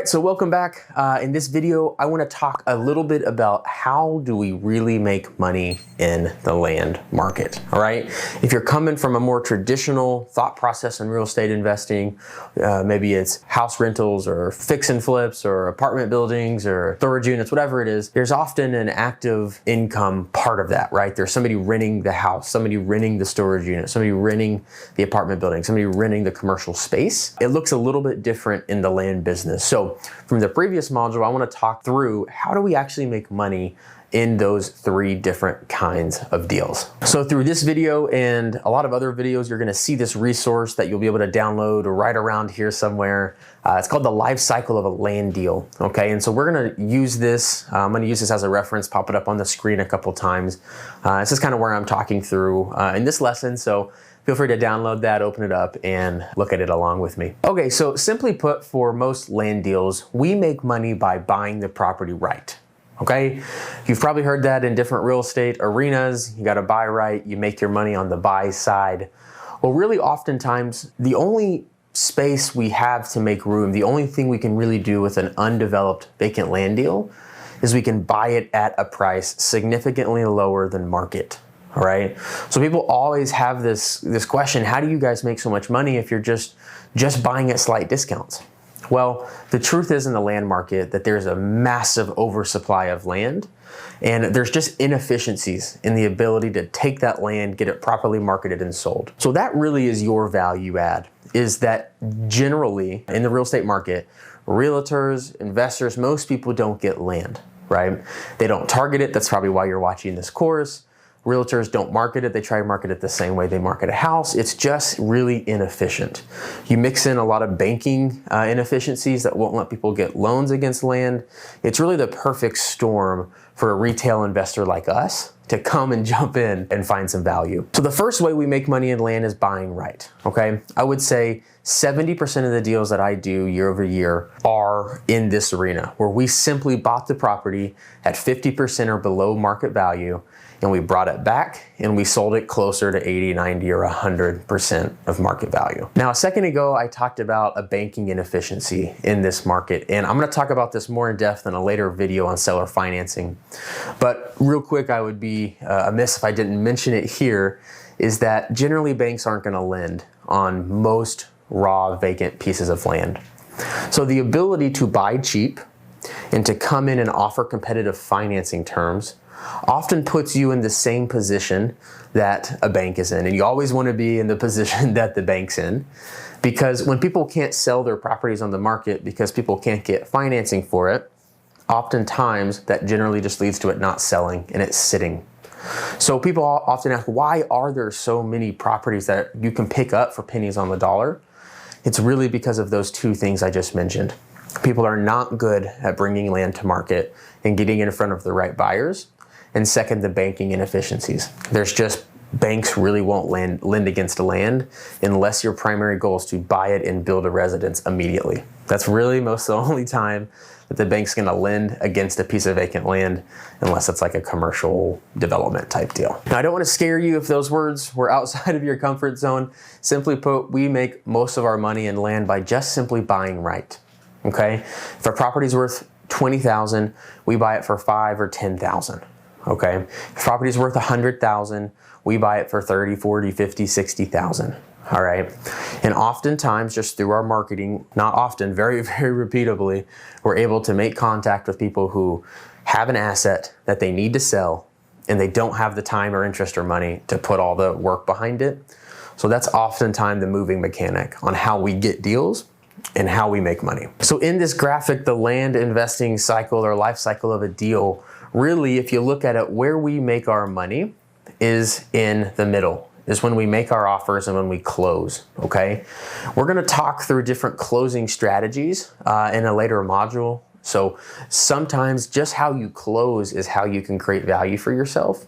right, so welcome back. In this video, I want to talk a little bit about how do we really make money in the land market, all right? If you're coming from a more traditional thought process in real estate investing, maybe it's house rentals or fix and flips or apartment buildings or storage units, whatever it is, there's often an active income part of that, right? There's somebody renting the house, somebody renting the storage unit, somebody renting the apartment building, somebody renting the commercial space. It looks a little bit different in the land business. So from the previous module, I want to talk through how do we actually make money in those three different kinds of deals. So through this video and a lot of other videos, you're gonna see this resource that you'll be able to download right around here somewhere. It's called the life cycle of a land deal, okay? And so we're gonna use this, I'm gonna use this as a reference, pop it up on the screen a couple times. This is kind of where I'm talking through in this lesson, so feel free to download that, open it up, and look at it along with me. Okay, so simply put, for most land deals, we make money by buying the property right. Okay, you've probably heard that in different real estate arenas. You got to buy right, you make your money on the buy side. Well, really oftentimes, the only space we have to make room, the only thing we can really do with an undeveloped vacant land deal is we can buy it at a price significantly lower than market. All right, so people always have this question, how do you guys make so much money if you're just buying at slight discounts? Well, the truth is in the land market that there's a massive oversupply of land, and there's just inefficiencies in the ability to take that land, get it properly marketed and sold. So that really is your value add, is that generally in the real estate market, realtors, investors, most people don't get land, right? They don't target it. That's probably why you're watching this course. Realtors don't market it. They try to market it the same way they market a house. It's just really inefficient. You mix in a lot of banking inefficiencies that won't let people get loans against land. It's really the perfect storm for a retail investor like us to come and jump in and find some value. So the first way we make money in land is buying right, okay? I would say 70% of the deals that I do year over year are in this arena, where we simply bought the property at 50% or below market value, and we brought it back and we sold it closer to 80, 90, or 100% of market value. Now, a second ago, I talked about a banking inefficiency in this market, and I'm gonna talk about this more in depth in a later video on seller financing. But real quick, I would be amiss if I didn't mention it here, is that generally banks aren't gonna lend on most raw vacant pieces of land. So the ability to buy cheap and to come in and offer competitive financing terms often puts you in the same position that a bank is in. And you always want to be in the position that the bank's in, because when people can't sell their properties on the market because people can't get financing for it, oftentimes that generally just leads to it not selling and it's sitting. So people often ask, why are there so many properties that you can pick up for pennies on the dollar? It's really because of those two things I just mentioned. People are not good at bringing land to market and getting in front of the right buyers. And second, the banking inefficiencies. There's just, banks really won't lend against a land unless your primary goal is to buy it and build a residence immediately. That's really most of the only time that the bank's gonna lend against a piece of vacant land, unless it's like a commercial development type deal. Now, I don't wanna scare you if those words were outside of your comfort zone. Simply put, we make most of our money in land by just simply buying right, okay? If a property's worth $20,000, we buy it for $5,000 or $10,000. Okay, if property's worth $100,000, we buy it for $30,000, $40,000, $50,000, $60,000. All right, and oftentimes, just through our marketing, not often, very, very repeatably, we're able to make contact with people who have an asset that they need to sell, and they don't have the time or interest or money to put all the work behind it. So that's oftentimes the moving mechanic on how we get deals and how we make money. So in this graphic, the land investing cycle or life cycle of a deal, really, if you look at it, where we make our money is in the middle, is when we make our offers and when we close, okay? We're gonna talk through different closing strategies in a later module. So sometimes just how you close is how you can create value for yourself.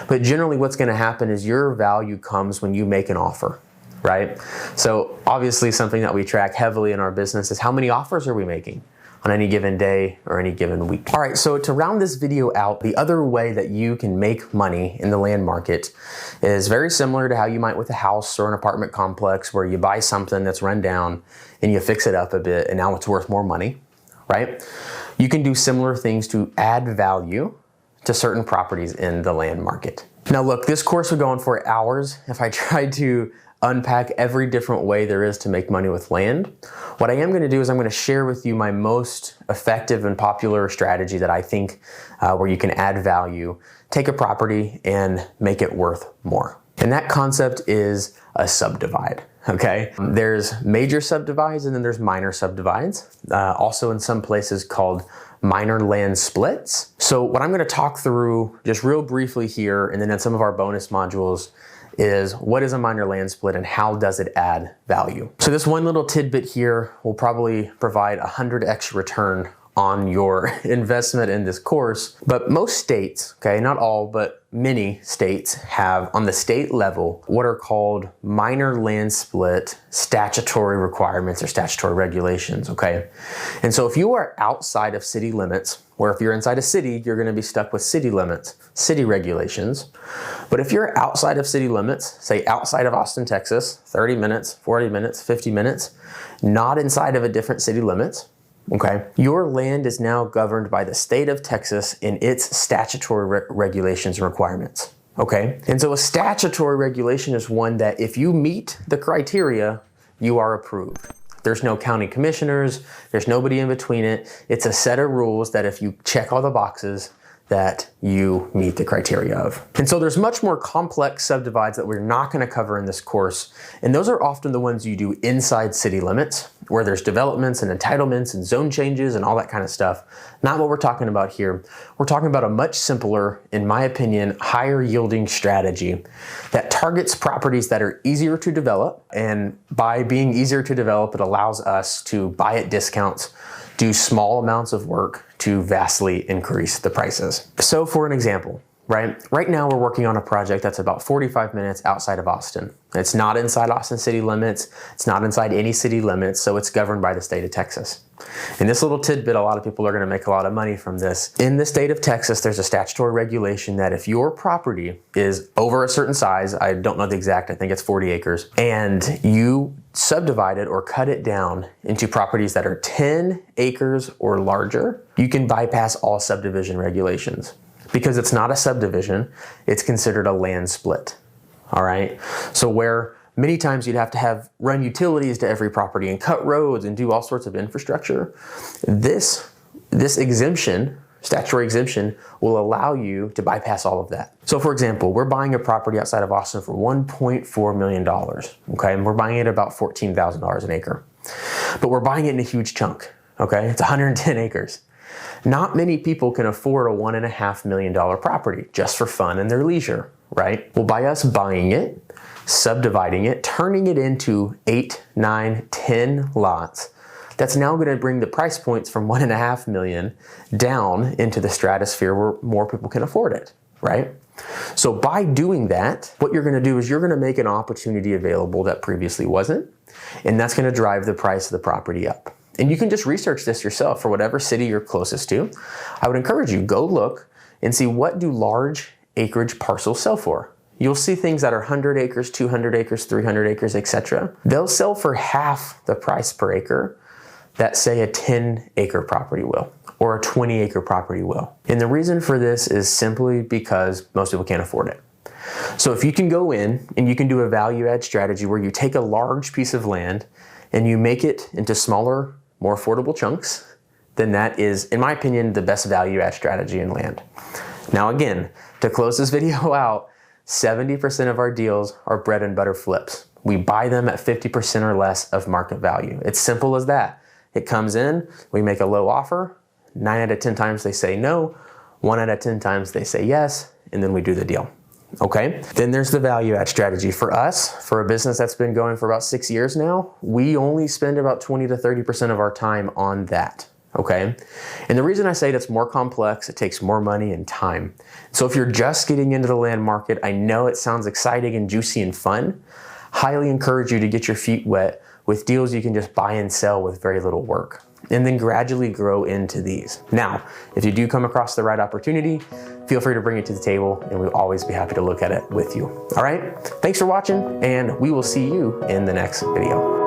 But generally what's gonna happen is your value comes when you make an offer, right? So obviously something that we track heavily in our business is how many offers are we making on any given day or any given week. All right, so to round this video out, the other way that you can make money in the land market is very similar to how you might with a house or an apartment complex, where you buy something that's run down and you fix it up a bit and now it's worth more money. right? You can do similar things to add value to certain properties in the land market. Now look, this course would go on for hours if I tried to unpack every different way there is to make money with land. What I am going to do is I'm going to share with you my most effective and popular strategy that I think where you can add value, take a property and make it worth more. And that concept is a subdivide, okay? There's major subdivides and then there's minor subdivides, also in some places called minor land splits. So what I'm going to talk through just real briefly here and then in some of our bonus modules is what is a minor land split and how does it add value. So this one little tidbit here will probably provide 100x return on your investment in this course. But most states, okay, not all, but many states have on the state level what are called minor land split statutory requirements or statutory regulations, okay? And so if you are outside of city limits, or if you're inside a city, you're gonna be stuck with city limits, city regulations. But if you're outside of city limits, say outside of Austin, Texas, 30 minutes, 40 minutes, 50 minutes, not inside of a different city limits, okay, your land is now governed by the state of Texas in its statutory regulations and requirements, okay? And so a statutory regulation is one that if you meet the criteria, you are approved. There's no county commissioners, there's nobody in between it. It's a set of rules that if you check all the boxes, that you meet the criteria of. And so there's much more complex subdivides that we're not going to cover in this course. And those are often the ones you do inside city limits, where there's developments and entitlements and zone changes and all that kind of stuff. Not what we're talking about here. We're talking about a much simpler, in my opinion, higher yielding strategy that targets properties that are easier to develop. And by being easier to develop, it allows us to buy at discounts, do small amounts of work to vastly increase the prices. So for an example, right now we're working on a project that's about 45 minutes outside of Austin. It's not inside Austin city limits. It's not inside any city limits, so it's governed by the state of Texas. And this little tidbit, a lot of people are gonna make a lot of money from this. In the state of Texas, there's a statutory regulation that if your property is over a certain size, I don't know the exact, I think it's 40 acres, and you subdivide it or cut it down into properties that are 10 acres or larger, you can bypass all subdivision regulations. Because it's not a subdivision, it's considered a land split, all right? So where many times you'd have to run utilities to every property and cut roads and do all sorts of infrastructure, this exemption, statutory exemption, will allow you to bypass all of that. So for example, we're buying a property outside of Austin for $1.4 million, okay? And we're buying it about $14,000 an acre. But we're buying it in a huge chunk, okay? It's 110 acres. Not many people can afford a $1.5 million property just for fun and their leisure, right? Well, by us buying it, subdividing it, turning it into 8, 9, 10 lots, that's now going to bring the price points from $1.5 million down into the stratosphere where more people can afford it, right? So by doing that, what you're going to do is you're going to make an opportunity available that previously wasn't, and that's going to drive the price of the property up. And you can just research this yourself for whatever city you're closest to. I would encourage you, go look and see what do large acreage parcels sell for. You'll see things that are 100 acres, 200 acres, 300 acres, etc. They'll sell for half the price per acre that say a 10-acre property will, or a 20-acre property will. And the reason for this is simply because most people can't afford it. So if you can go in and you can do a value add strategy where you take a large piece of land and you make it into smaller, more affordable chunks, then that is, in my opinion, the best value add strategy in land. Now again, to close this video out, 70% of our deals are bread and butter flips. We buy them at 50% or less of market value. It's simple as that. It comes in, we make a low offer, 9 out of 10 times they say no, 1 out of 10 times they say yes, and then we do the deal. Okay, then there's the value add strategy. For us, for a business that's been going for about 6 years now, we only spend about 20 to 30% of our time on that, okay? And the reason I say it's more complex, it takes more money and time. So if you're just getting into the land market, I know it sounds exciting and juicy and fun. Highly encourage you to get your feet wet with deals you can just buy and sell with very little work, and then gradually grow into these. Now, if you do come across the right opportunity, feel free to bring it to the table and we'll always be happy to look at it with you. All right, thanks for watching and we will see you in the next video.